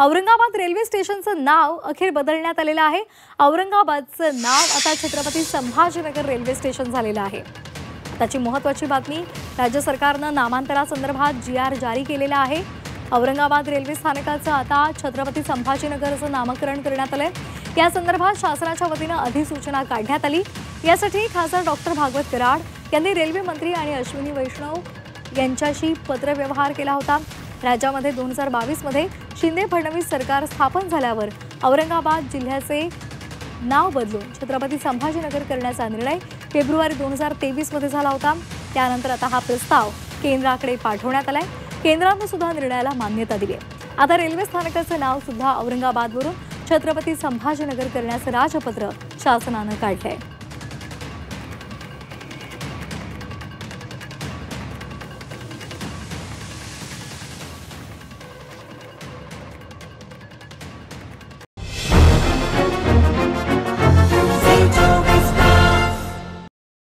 Aurangabad railway स्टेशनचं नाव अखेर बदलण्यात आलेलं आहे। औरंगाबादचं नाव आता छत्रपती संभाजीनगर रेल्वे स्टेशन झालेलं आहे। त्याची महत्त्वाची बातमी, राज्य सरकारनं नामांतरासंदर्भात GR जारी केलेला आहे। औरंगाबाद रेल्वे स्थानकाचं आता छत्रपती संभाजीनगरचं नामकरण करण्यात आलंय। या संदर्भात शासनाच्या वतीनं अधिसूचना काढण्यात आली। यासाठी खासदार डॉक्टर भागवत कराड यांनी रेल्वे मंत्री आणि अश्विनी वैष्णव यांच्याशी पत्रव्यवहार केला होता। राज्यामध्ये 2022 मध्ये शिंदे फडणवीस सरकार स्थापन झाल्यावर औरंगाबाद जिल्ह्याचे नाव बदलून छत्रपती संभाजीनगर करण्याचा निर्णय फेब्रुवारी 2023 मध्ये झाला होता। त्यानंतर आता हा प्रस्ताव केंद्राकडे पाठवण्यात आलाय। केंद्राने सुद्धा निर्णयाला मान्यता दिली आहे। आता रेल्वे स्थानकाचं नाव सुद्धा औरंगाबादवरून छत्रपती संभाजीनगर करण्याचं राजपत्र शासनाने काढलंय।